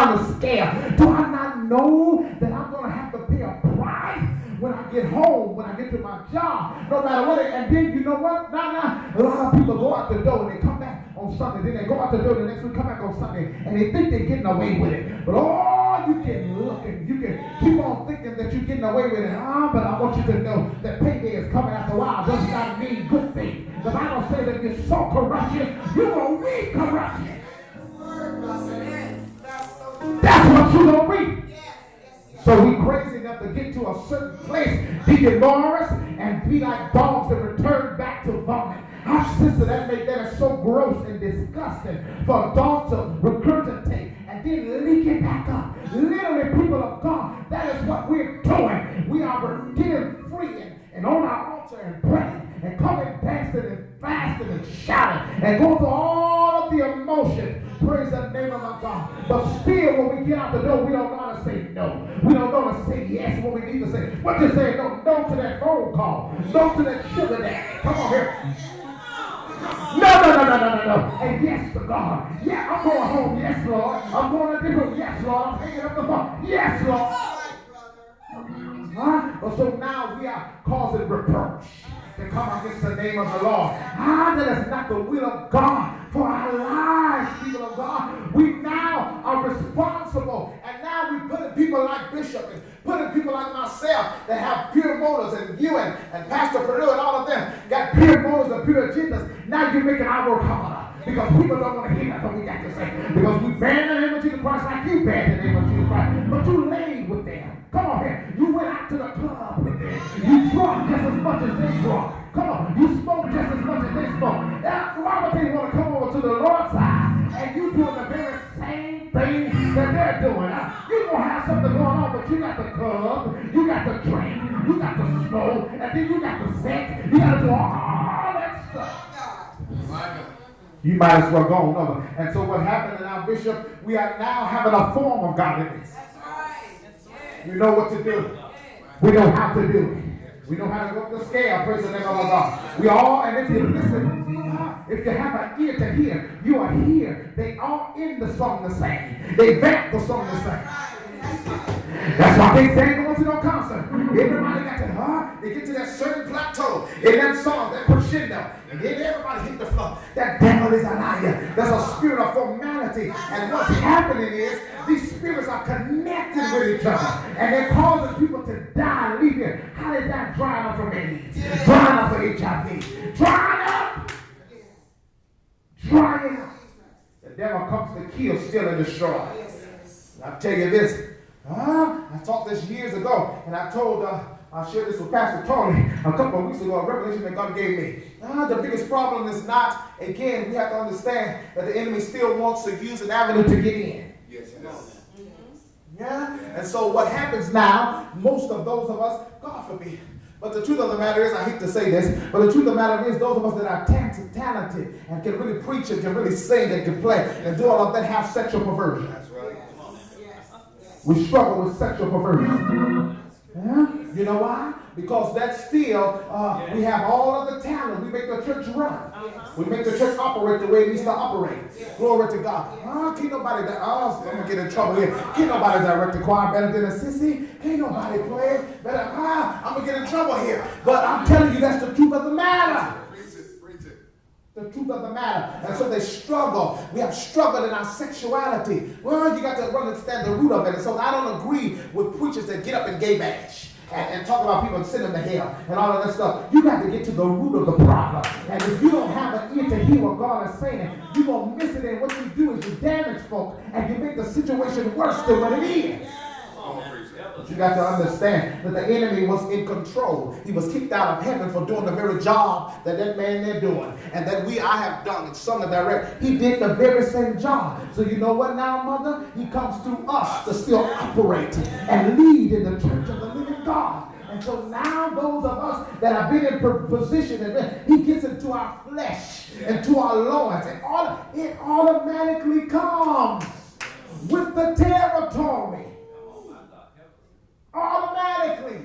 on the scale. Do I not know that I'm going to have to pay a price when I get home, when I get to my job, no matter what? And then you know what? Now, a lot of people go out the door and they come back on Sunday. Then they go out the door the next week, come back on Sunday, and they think they're getting away with it. But you can look and you can keep on thinking that you're getting away with it. But I want you to know that payday is coming after a while. Does not mean good things. The Bible says that if you sow corruption, you're going to reap corruption. That's what you're going to reap. So we crazy enough to get to a certain place, Deacon Morris, and be like dogs that return back to vomit. Our sister, that is so gross and disgusting for a dog to regurgitate and then leak it back up. Literally, people of God, that is what we're doing. We are getting free and on our altar and praying and coming dancing and fasting and shouting and going through all of the emotions. Praise the name of our God. But still, when we get out the door, we don't know how to say no. We don't know how to say yes when we need to say. What you say? No to that phone call. No to that sugar daddy. Come on here. No. And yes to God. Yeah, I'm going home. Yes, Lord. I'm going a different. Yes, Lord. I'm hanging up the phone. Yes, Lord. But so now we are causing reproach to come against the name of the Lord. That is not the will of God for our lives, people of God. We now are responsible, and now we put in people like Bishop and put in people like myself that have pure motives, and you and Pastor Perdue and all of them got pure motives and pure agendas. Now you're making our work harder because people don't want to hear what we got to say. Because we ban the name of Jesus Christ like you ban the name of Jesus Christ, but you laid with them. Come on here. You went out to the club with them. You drunk just as much as they drunk. Come on. You smoke just as much as they smoke. Why would they want to come over to the Lord's side and you doing the very same thing that they're doing? You're going to have something going on, but you got the club, you got the drink, you got the smoke, and then you got the sex. You got to do all that stuff. You might as well go on over. And so what happened in our bishop, we are now having a form of godliness. You know what to do. We know how to do it. We know how to go up the scale. Praise the name of our God. We all, and if you listen, if you have an ear to hear, you are here. They all in the song the same. They vamp the song the same. That's why they ain't going to no concert. Everybody got to, they get to that certain plateau in that song, that crescendo, and then everybody hit the floor. That devil is a liar. There's a spirit of formality, and what's happening is these spirits are connected with each other, and they're causing people to die and leave here. How did that dry up for AIDS? Drying up for HIV. Drying up. Drying up. The devil comes to kill, steal, and destroy. I'll tell you this. I talked this years ago, and I told, I shared this with Pastor Tony a couple of weeks ago, a revelation that God gave me. The biggest problem is not, again, we have to understand that the enemy still wants to use an avenue to get in. Yes, he does. Yeah? And so what happens now, most of those of us, God forbid, but the truth of the matter is, I hate to say this, but the truth of the matter is those of us that are talented and can really preach and can really sing and can play and do all of that have sexual perversion. That's right. We struggle with sexual perversion. Yeah? You know why? Because that's still, we have all of the talent. We make the church run. We make the church operate the way it needs to operate. Glory to God. Can't nobody, I'm going to get in trouble here. Can't nobody direct the choir better than a sissy. Can't nobody play better. I'm going to get in trouble here. But I'm telling you, that's the truth of the matter. The truth of the matter. And so they struggle. We have struggled in our sexuality. Well, you got to understand the root of it. And so I don't agree with preachers that get up and gay bash and talk about people sending them to hell and all of that stuff. You got to get to the root of the problem. And if you don't have an ear to hear what God is saying, you're going to miss it. And what you do is you damage folk and you make the situation worse than what it is. But you got to understand that the enemy was in control. He was kicked out of heaven for doing the very job that man they're doing. And that I have done and sung and direct. He did the very same job. So you know what now, mother? He comes through us to still operate and lead in the church of the living God. And so now those of us that have been in position, and he gets into our flesh, into our loins. And it automatically comes with the territory. Automatically.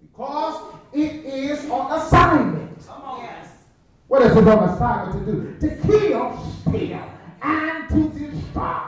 Because it is on assignment. Yes. What is it on assignment to do? To kill, steal, and to destroy.